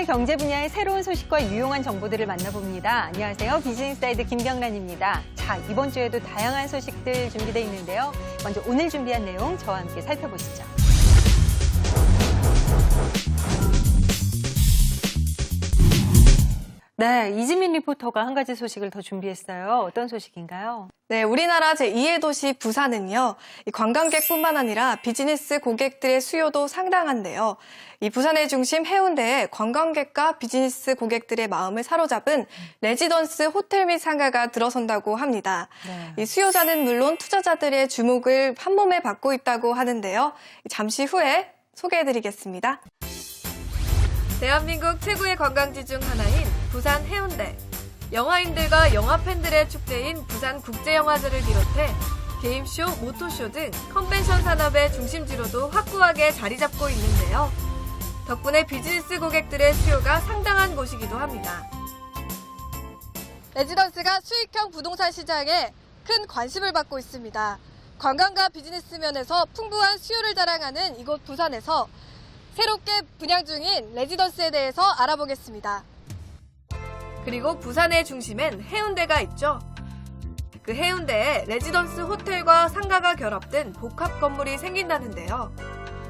경제 분야의 새로운 소식과 유용한 정보들을 만나봅니다. 안녕하세요. 비즈니스사이드 김경란입니다. 자, 이번 주에도 다양한 소식들 준비되어 있는데요. 먼저 오늘 준비한 내용 저와 함께 살펴보시죠. 네, 이지민 리포터가 한 가지 소식을 더 준비했어요. 어떤 소식인가요? 네, 우리나라 제2의 도시 부산은요, 이 관광객뿐만 아니라 비즈니스 고객들의 수요도 상당한데요. 이 부산의 중심 해운대에 관광객과 비즈니스 고객들의 마음을 사로잡은 레지던스 호텔 및 상가가 들어선다고 합니다. 네. 이 수요자는 물론 투자자들의 주목을 한몸에 받고 있다고 하는데요. 잠시 후에 소개해드리겠습니다. 대한민국 최고의 관광지 중 하나인 부산 해운대. 영화인들과 영화팬들의 축제인 부산국제영화제를 비롯해 게임쇼, 모토쇼 등 컨벤션 산업의 중심지로도 확고하게 자리 잡고 있는데요. 덕분에 비즈니스 고객들의 수요가 상당한 곳이기도 합니다. 레지던스가 수익형 부동산 시장에 큰 관심을 받고 있습니다. 관광과 비즈니스 면에서 풍부한 수요를 자랑하는 이곳 부산에서 새롭게 분양 중인 레지던스에 대해서 알아보겠습니다. 그리고 부산의 중심엔 해운대가 있죠. 그 해운대에 레지던스 호텔과 상가가 결합된 복합 건물이 생긴다는데요.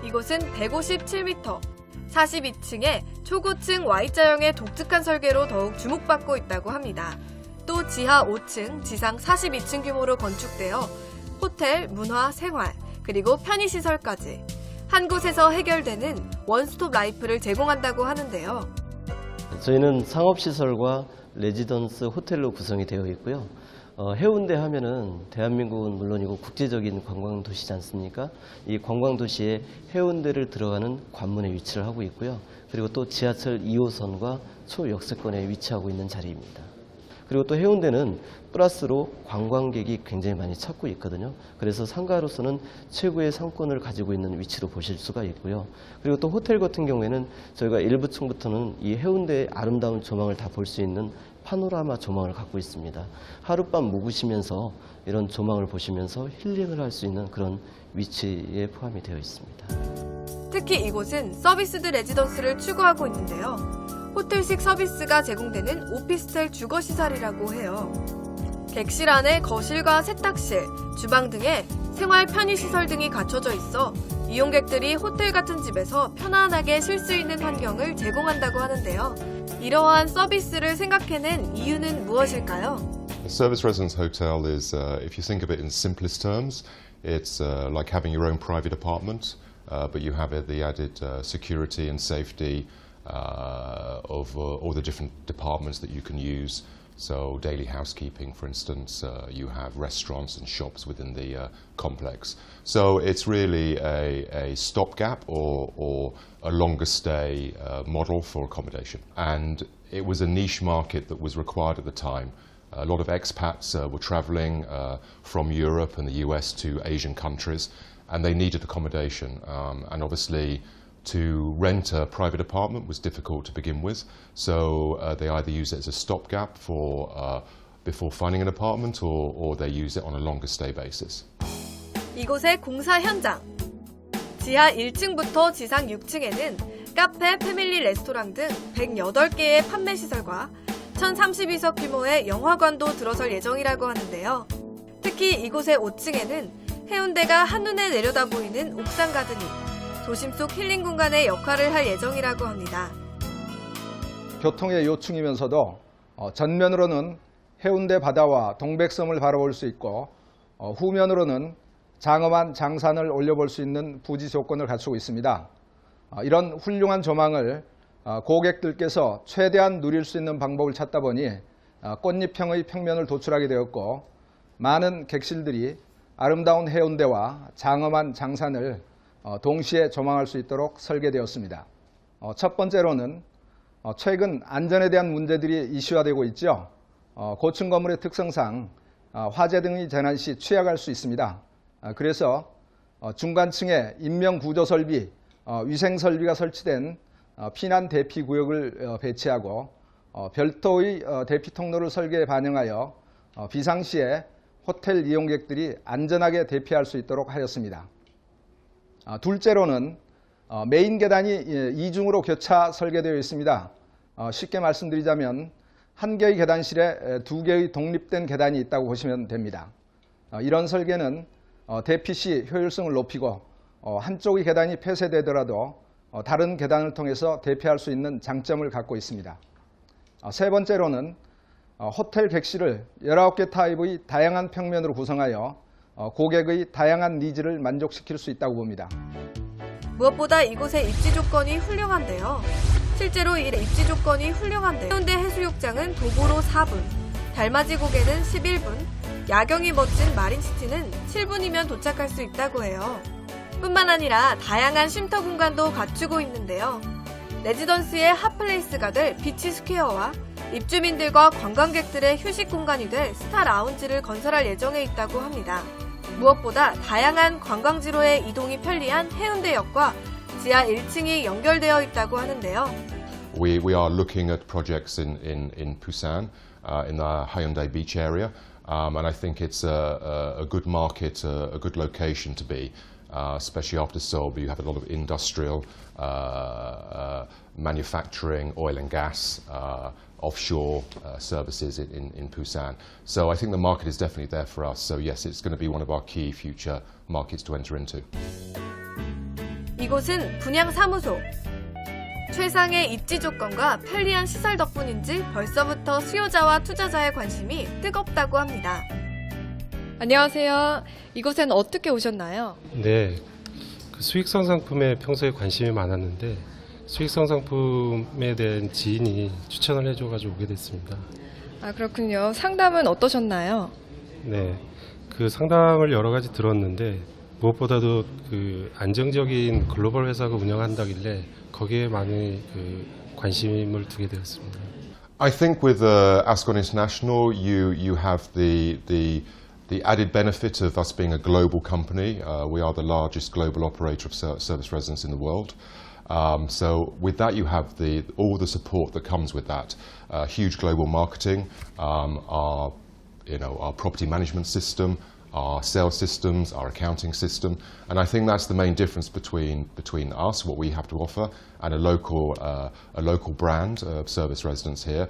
이곳은 157m, 42층의 초고층 Y자형의 독특한 설계로 더욱 주목받고 있다고 합니다. 또 지하 5층, 지상 42층 규모로 건축되어 호텔, 문화, 생활, 그리고 편의시설까지 한 곳에서 해결되는 원스톱 라이프를 제공한다고 하는데요. 저희는 상업시설과 레지던스 호텔로 구성이 되어 있고요. 해운대 하면은 대한민국은 물론이고 국제적인 관광도시지 않습니까? 이 관광도시에 해운대를 들어가는 관문에 위치를 하고 있고요. 그리고 또 지하철 2호선과 초역세권에 위치하고 있는 자리입니다. 그리고 또 해운대는 플러스로 관광객이 굉장히 많이 찾고 있거든요. 그래서 상가로서는 최고의 상권을 가지고 있는 위치로 보실 수가 있고요. 그리고 또 호텔 같은 경우에는 저희가 일부 층부터는 이 해운대의 아름다운 조망을 다 볼 수 있는 파노라마 조망을 갖고 있습니다. 하룻밤 묵으시면서 이런 조망을 보시면서 힐링을 할 수 있는 그런 위치에 포함이 되어 있습니다. 특히 이곳은 서비스드 레지던스를 추구하고 있는데요. 호텔식 서비스가 제공되는 오피스텔 주거시설이라고 해요. 객실 안에 거실과 세탁실, 주방 등의 생활 편의시설 등이 갖춰져 있어 이용객들이 호텔 같은 집에서 편안하게 쉴 수 있는 환경을 제공한다고 하는데요. 이러한 서비스를 생각해낸 이유는 무엇일까요? A service residence hotel is, if you think of it in simplest terms, it's like having your own private apartment, but you have the added security and safety of all the different departments that you can use. So daily housekeeping, for instance, you have restaurants and shops within the complex. So it's really a stopgap or a longer stay model for accommodation. And it was a niche market that was required at the time. A lot of expats were traveling from Europe and the US to Asian countries, and they needed accommodation. And obviously, to rent a private apartment was difficult to begin with, so they either use it as a stopgap for before finding an apartment, or they use it on a longer stay basis. 이곳의 공사 현장. 지하 1층부터 지상 6층에는 카페, 패밀리 레스토랑 등 108개의 판매 시설과 1032석 규모의 영화관도 들어설 예정이라고 하는데요. 특히 이곳의 5층에는 해운대가 한눈에 내려다 보이는 옥상 가든이 도심 속 힐링 공간의 역할을 할 예정이라고 합니다. 교통의 요충이면서도 전면으로는 해운대 바다와 동백섬을 바라볼 수 있고 후면으로는 장엄한 장산을 올려볼 수 있는 부지 조건을 갖추고 있습니다. 이런 훌륭한 조망을 고객들께서 최대한 누릴 수 있는 방법을 찾다 보니 꽃잎형의 평면을 도출하게 되었고, 많은 객실들이 아름다운 해운대와 장엄한 장산을 동시에 조망할 수 있도록 설계되었습니다. 첫 번째로는 최근 안전에 대한 문제들이 이슈화되고 있죠. 고층 건물의 특성상 화재 등의 재난 시 취약할 수 있습니다. 그래서 중간층에 인명 구조 설비, 위생 설비가 설치된 피난 대피 구역을 배치하고 별도의 대피 통로를 설계에 반영하여 비상시에 호텔 이용객들이 안전하게 대피할 수 있도록 하였습니다. 둘째로는 메인 계단이 이중으로 교차 설계되어 있습니다. 쉽게 말씀드리자면 한 개의 계단실에 두 개의 독립된 계단이 있다고 보시면 됩니다. 이런 설계는 대피 시 효율성을 높이고 한쪽의 계단이 폐쇄되더라도 다른 계단을 통해서 대피할 수 있는 장점을 갖고 있습니다. 세 번째로는 호텔 객실을 19개 타입의 다양한 평면으로 구성하여 고객의 다양한 니즈를 만족시킬 수 있다고 봅니다. 무엇보다 이곳의 입지 조건이 훌륭한데요. 실제로 이 입지 조건이 훌륭한데 해운대 해수욕장은 도보로 4분, 달맞이 고개는 11분, 야경이 멋진 마린시티는 7분이면 도착할 수 있다고 해요. 뿐만 아니라 다양한 쉼터 공간도 갖추고 있는데요. 레지던스의 핫플레이스가 될 비치 스퀘어와 입주민들과 관광객들의 휴식 공간이 될 스타 라운지를 건설할 예정에 있다고 합니다. 무엇보다 다양한 관광지로의 이동이 편리한 해운대역과 지하 1층이 연결되어 있다고 하는데요. We are looking at projects in Busan, in the Haeundae beach area, and I think it's a good market, a good location to be, especially after Seoul. But you have a lot of industrial, manufacturing, oil and gas, offshore services in Busan. So I think the market is definitely there for us. So yes, it's going to be one of our key future markets to enter into. 이곳은 분양사무소. 최상의 입지 조건과 편리한 시설 덕분인지 벌써부터 수요자와 투자자의 관심이 뜨겁다고 합니다. 안녕하세요. 이곳엔 어떻게 오셨나요? 네, 그 수익성 상품에 평소에 관심이 많았는데 수익성 상품에 대한 지인이 추천을 해줘가지고 오게 됐습니다. 아, 그렇군요. 상담은 어떠셨나요? 네, 그 상담을 여러 가지 들었는데 무엇보다도 그 안정적인 글로벌 회사가 운영한다길래 거기에 많은 그 관심을 두게 되었습니다. I think with Ascon International, you have the added benefit of us being a global company. We are the largest global operator of service residence in the world. So with that, you have all the support that comes with that. Huge global marketing, our property management system, our sales systems, our accounting system, and I think that's the main difference between us, what we have to offer, and a local brand of service residents here,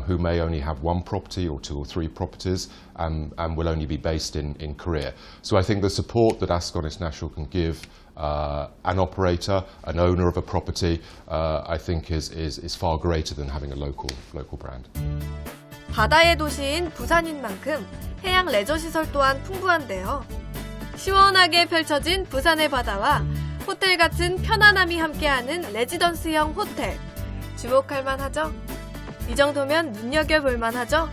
who may only have one property or 2 or 3 properties, and will only be based in Korea. So I think the support that Ascon International can give an operator, an owner of a property, I think is far greater than having a local brand. 바다의 도시인 부산인 만큼 해양 레저 시설 또한 풍부한데요. 시원하게 펼쳐진 부산의 바다와 호텔 같은 편안함이 함께하는 레지던스형 호텔. 주목할 만하죠? 이 정도면 눈여겨볼 만하죠?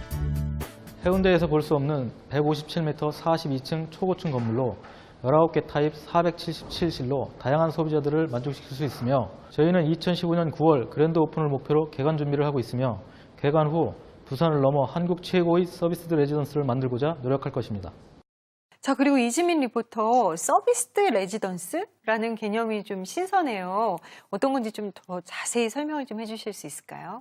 해운대에서 볼 수 없는 157m 42층 초고층 건물로 19개 타입 477실로 다양한 소비자들을 만족시킬 수 있으며 저희는 2015년 9월 그랜드 오픈을 목표로 개관 준비를 하고 있으며 개관 후 부산을 넘어 한국 최고의 서비스드 레지던스를 만들고자 노력할 것입니다. 자, 그리고 이지민 리포터, 서비스드 레지던스라는 개념이 좀 신선해요. 어떤 건지 좀 더 자세히 설명을 좀 해주실 수 있을까요?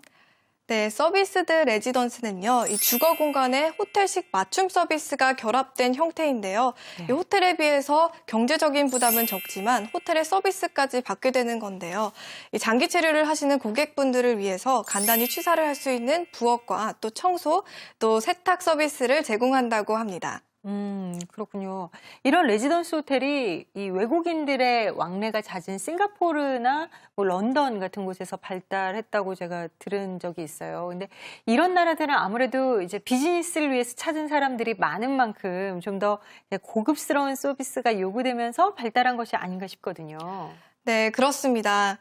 네, 서비스드 레지던스는요, 이 주거 공간에 호텔식 맞춤 서비스가 결합된 형태인데요. 네. 이 호텔에 비해서 경제적인 부담은 적지만 호텔의 서비스까지 받게 되는 건데요. 이 장기 체류를 하시는 고객분들을 위해서 간단히 취사를 할 수 있는 부엌과 또 청소, 또 세탁 서비스를 제공한다고 합니다. 그렇군요. 이런 레지던스 호텔이 이 외국인들의 왕래가 잦은 싱가포르나 뭐 런던 같은 곳에서 발달했다고 제가 들은 적이 있어요. 근데 이런 나라들은 아무래도 이제 비즈니스를 위해서 찾은 사람들이 많은 만큼 좀 더 고급스러운 서비스가 요구되면서 발달한 것이 아닌가 싶거든요. 네, 그렇습니다.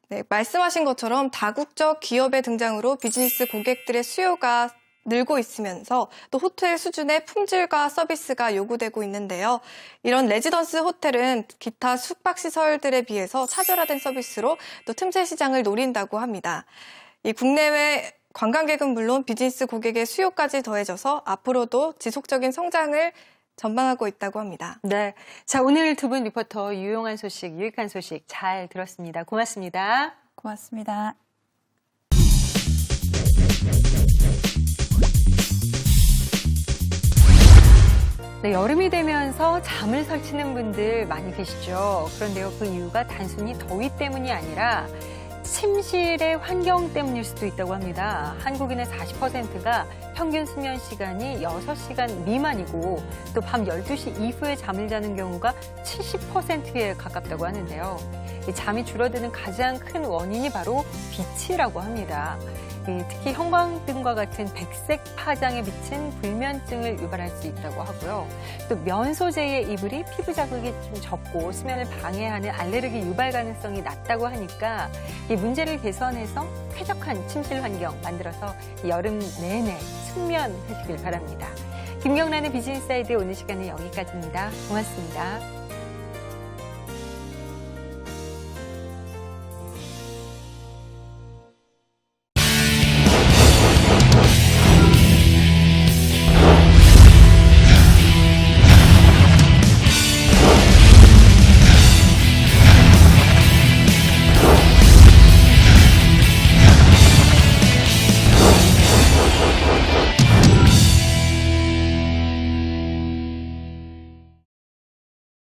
네, 말씀하신 것처럼 다국적 기업의 등장으로 비즈니스 고객들의 수요가 늘고 있으면서 또 호텔 수준의 품질과 서비스가 요구되고 있는데요. 이런 레지던스 호텔은 기타 숙박시설들에 비해서 차별화된 서비스로 또 틈새 시장을 노린다고 합니다. 이 국내외 관광객은 물론 비즈니스 고객의 수요까지 더해져서 앞으로도 지속적인 성장을 전망하고 있다고 합니다. 네. 자, 오늘 두 분 리포터 유용한 소식, 유익한 소식 잘 들었습니다. 고맙습니다. 고맙습니다. 네, 여름이 되면서 잠을 설치는 분들 많이 계시죠. 그런데요, 그 이유가 단순히 더위 때문이 아니라 침실의 환경 때문일 수도 있다고 합니다. 한국인의 40%가 평균 수면 시간이 6시간 미만이고 또 밤 12시 이후에 잠을 자는 경우가 70%에 가깝다고 하는데요. 이 잠이 줄어드는 가장 큰 원인이 바로 빛이라고 합니다. 특히 형광등과 같은 백색 파장에 비친 불면증을 유발할 수 있다고 하고요. 또 면 소재의 이불이 피부 자극이 좀 적고 수면을 방해하는 알레르기 유발 가능성이 낮다고 하니까 이 문제를 개선해서 쾌적한 침실 환경 만들어서 여름 내내 숙면하시길 바랍니다. 김경란의 비즈니스 사이드 오늘 시간은 여기까지입니다. 고맙습니다.